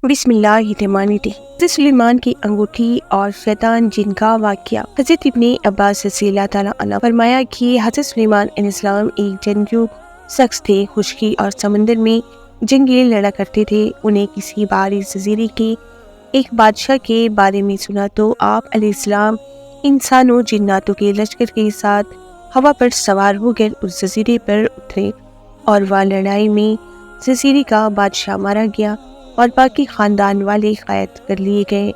بسم اللہ الرحمن الرحیم۔ حضرت سلیمان کی انگوٹھی اور شیطان جن کا واقعہ۔ حضرت ابن عباس رضی اللہ تعالیٰ عنہ فرمایا کہ حضرت سلیمان علیہ السلام ایک جنگجو شخص تھے۔ خشکی اور سمندر میں جنگیں لڑا کرتے تھے۔ انہیں کسی باہری جزیرے کے ایک بادشاہ کے بارے میں سنا تو آپ علیہ السلام انسانوں جناتوں کے لشکر کے ساتھ ہوا پر سوار ہو کر اس جزیرے پر اترے، اور وہاں لڑائی میں جزیرے کا بادشاہ مارا گیا اور باقی خاندان والے قید کر لیے گئے۔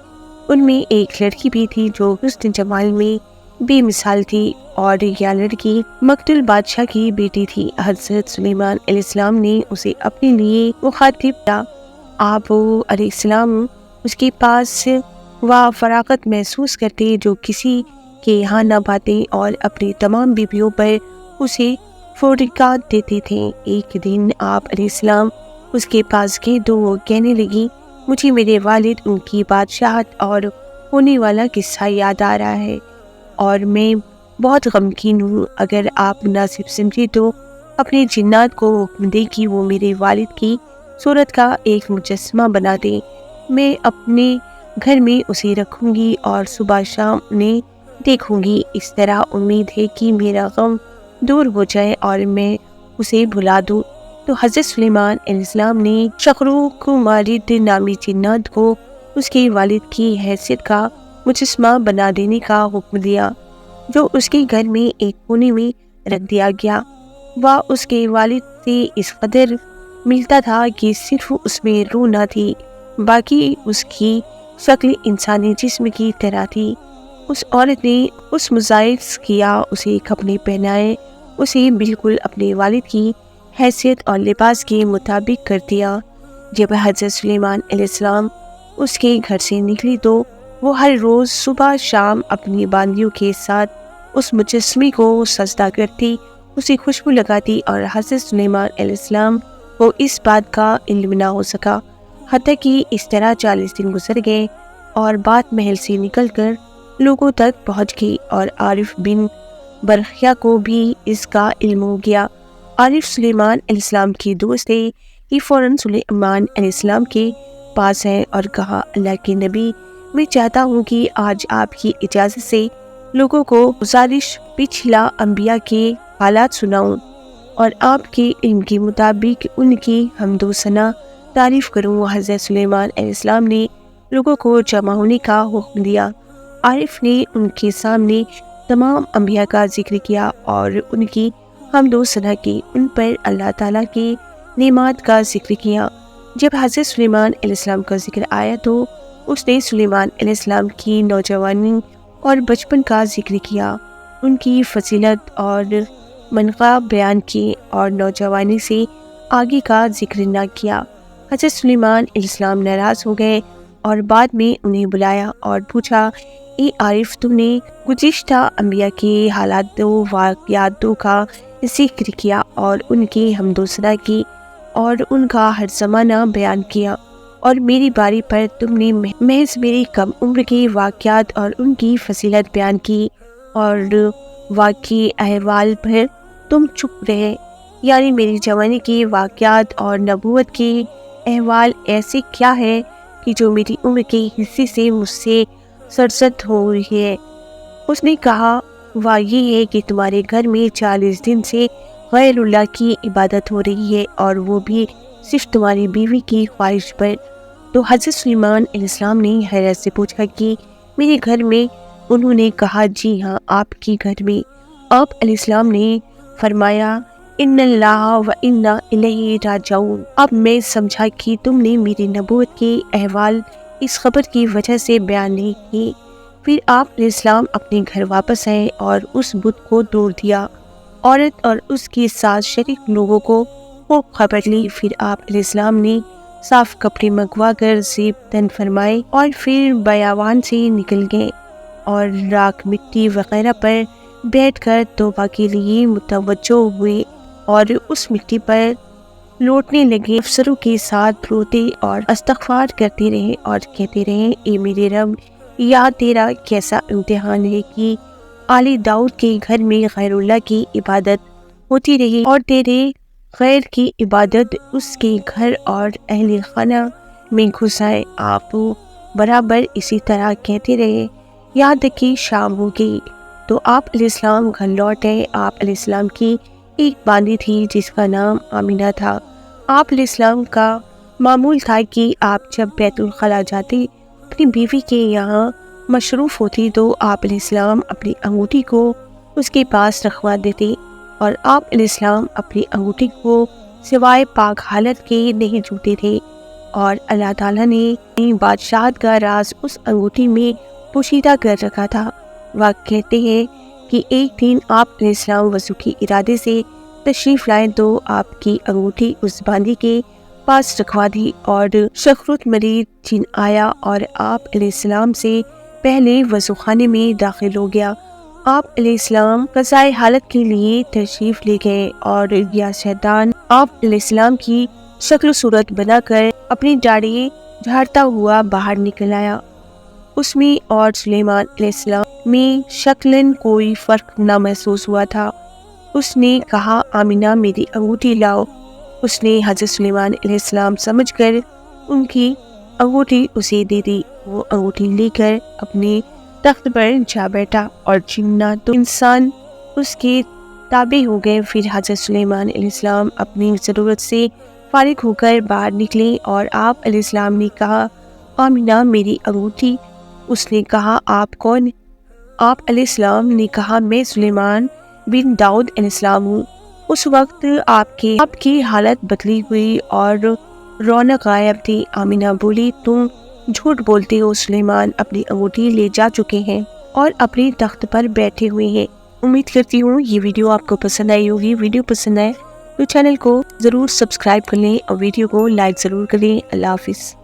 ان میں ایک لڑکی بھی تھی جو حسن جمال میں بے مثال تھی، اور یہ لڑکی مقتول بادشاہ کی بیٹی تھی۔ حضرت سلیمان علیہ السلام نے اسے اپنے لیے مخاطب کیا۔ آپ علیہ السلام اس کے پاس وہ فراغت محسوس کرتے جو کسی کے یہاں نہ پاتے، اور اپنی تمام بیویوں پر اسے فوقیت دیتے تھے۔ ایک دن آپ علیہ السلام اس کے پاس گئے تو وہ کہنے لگی، مجھے میرے والد، ان کی بادشاہت اور ہونے والا قصہ یاد آ رہا ہے، اور میں بہت غمگین ہوں۔ اگر آپ مناسب سمجھے تو اپنے جنات کو حکم دے کہ وہ میرے والد کی صورت کا ایک مجسمہ بنا دے۔ میں اپنے گھر میں اسے رکھوں گی اور صبح شام انہیں دیکھوں گی۔ اس طرح امید ہے کہ میرا غم دور ہو جائے اور میں اسے بھلا دوں۔ تو حضرت سلیمان علیہ السلام نے شخروق مارد نامی جنات کو اس کے والد کی حیثیت کا مجسمہ بنا دینے کا حکم دیا، جو اس کے گھر میں ایک کونے میں رکھ دیا گیا۔ وہ اس کے والد سے اس قدر ملتا تھا کہ صرف اس میں روح نہ تھی، باقی اس کی شکل انسانی جسم کی طرح تھی۔ اس عورت نے اس مظاہر کیا، اسے کپڑے پہنائے، اسے بالکل اپنے والد کی حیثیت اور لباس کے مطابق کر دیا۔ جب حضرت سلیمان علیہ السلام اس کے گھر سے نکلی تو وہ ہر روز صبح شام اپنی باندیوں کے ساتھ اس مجسمے کو سجدہ کرتی، اسے خوشبو لگاتی، اور حضرت سلیمان علیہ السلام کو اس بات کا علم نہ ہو سکا، حتیٰ کہ اس طرح 40 دن گزر گئے اور بات محل سے نکل کر لوگوں تک پہنچ گئی، اور عارف بن برقیہ کو بھی اس کا علم ہو گیا۔ عارف سلیمان علیہ السلام کے دوست تھے۔ یہ فوراً سلیمان علیہ السلام کے پاس ہے اور کہا، اللہ کے نبی، میں چاہتا ہوں کہ آج آپ کی اجازت سے لوگوں کو گزارش پچھلا انبیاء کے حالات سناؤں، اور آپ کے علم کے مطابق ان کی حمد و ثنا تعریف کروں۔ حضرت سلیمان علیہ السلام نے لوگوں کو جمع ہونے کا حکم دیا۔ عارف نے ان کے سامنے تمام انبیاء کا ذکر کیا اور ان کی حمد و ثنا کی، ان پر اللہ تعالیٰ کے نعمات کا ذکر کیا۔ جب حضرت سلیمان علیہ السلام کا ذکر آیا تو اس نے سلیمان علیہ السلام کی نوجوانی اور بچپن کا ذکر کیا، ان کی فضیلت اور منقبت بیان کی، اور نوجوانی سے آگے کا ذکر نہ کیا۔ حضرت سلیمان علیہ السلام ناراض ہو گئے اور بعد میں انہیں بلایا اور پوچھا، اے عارف، تم نے گزشتہ انبیاء کے حالات و واقعات کا ذکر کیا اور ان کی حمد و ثنا کی اور ان کا ہر زمانہ بیان کیا، اور میری باری پر تم نے محض میری کم عمر کے واقعات اور ان کی فضیلت بیان کی، اور واقعی احوال پر تم چپ رہے، یعنی میری جوانی کے واقعات اور نبوت کے احوال ایسے کیا ہے کہ جو میری عمر کے حصے سے مجھ سے سرزد ہو رہی ہے۔ اس نے کہا، وہ یہ ہے کہ تمہارے گھر میں 40 دن سے غیر اللہ کی عبادت ہو رہی ہے، اور وہ بھی صرف تمہاری بیوی کی خواہش پر۔ تو حضرت سلیمان علیہ السلام نے حیرت سے پوچھا کہ میرے گھر میں؟ انہوں نے کہا، جی ہاں، آپ کے گھر میں۔ آپ علیہ السلام نے فرمایا، ان اللہ و انا الیہ راجعون۔ اب میں سمجھا کہ تم نے میری نبوت کے احوال اس خبر کی وجہ سے بیان نہیں کی۔ پھر آپ علیہ السلام اپنے گھر واپس آئے اور اس بت کو توڑ دیا۔ عورت اور اس کے ساتھ شریک لوگوں کو خوب خبر لی۔ پھر آپ علیہ السلام نے صاف کپڑے منگوا کر زیب تن فرمائے اور پھر بیابان سے نکل گئے، اور راکھ مٹی وغیرہ پر بیٹھ کر توبہ کے لیے متوجہ ہوئے، اور اس مٹی پر لوٹنے لگے۔ افسروں کے ساتھ روتے اور استغفار کرتے رہے اور کہتے رہے، اے میرے رب، یا تیرا کیسا امتحان ہے کہ آل داؤد کے گھر میں غیر اللہ کی عبادت ہوتی رہی، اور تیرے غیر کی عبادت اس کے گھر اور اہل خانہ میں گھس آئے۔ آپ برابر اسی طرح کہتے رہے یہاں تک کہ شام ہو گئی تو آپ علیہ السلام گھر لوٹ آئے۔ آپ علیہ السلام کی ایک باندی تھی جس کا نام آمینہ تھا۔ آپ علیہ السلام کا معمول تھا کہ آپ جب بیت الخلا جاتے اپنی بیوی کے یہاں مصروف ہوتی تو آپ علیہ السلام اپنی انگوٹھی کو اس کے پاس رکھوا دیتے اور آپ علیہ السلام اپنی انگوٹھی کو سوائے پاک حالت کے نہیں چھوتے تھے، اور اللہ تعالیٰ نے بادشاہت کا راز اس انگوٹھی میں پوشیدہ کر رکھا تھا۔ وہ کہتے ہیں کہ ایک دن آپ علیہ السلام وضو کے ارادے سے تشریف لائے تو آپ کی انگوٹھی اس باندی کے پاس رکھوا دی اور شخرت مرید جن آیا اور آپ علیہ السلام سے پہلے وضو خانے میں داخل ہو گیا۔ آپ علیہ السلام قضائے حالت کے لیے تشریف لے گئے اور یا شیطان آپ علیہ السلام کی شکل و صورت بنا کر اپنی داڑھی جھاڑتا ہوا باہر نکل آیا۔ اس میں اور سلیمان علیہ السلام میں شکلاً کوئی فرق نہ محسوس ہوا تھا۔ اس نے کہا آمینہ میری انگوٹھی لاؤ۔ اس نے حضرت سلیمان علیہ السلام سمجھ کر ان کی انگوٹھی اسے دے دی۔ وہ انگوٹھی لے کر اپنے تخت پر جا بیٹھا اور جنات و انسان اس کے تابع ہو گئے۔ پھر حضرت سلیمان علیہ السلام اپنی ضرورت سے فارغ ہو کر باہر نکلے اور آپ علیہ السلام نے کہا آمینہ میری انگوٹھی۔ اس نے کہا آپ کون؟ آپ علیہ السلام نے کہا میں سلیمان بن داؤد علیہ السلام ہوں۔ اس وقت آپ کی حالت بدلی ہوئی اور رونق غائب تھی۔ آمینہ بولی تم جھوٹ بولتے ہو، سلیمان اپنی انگوٹھی لے جا چکے ہیں اور اپنے تخت پر بیٹھے ہوئے ہیں۔ امید کرتی ہوں یہ ویڈیو آپ کو پسند آئی ہوگی۔ ویڈیو پسند آئے تو چینل کو ضرور سبسکرائب کر لیں اور ویڈیو کو لائک ضرور کریں۔ اللہ حافظ۔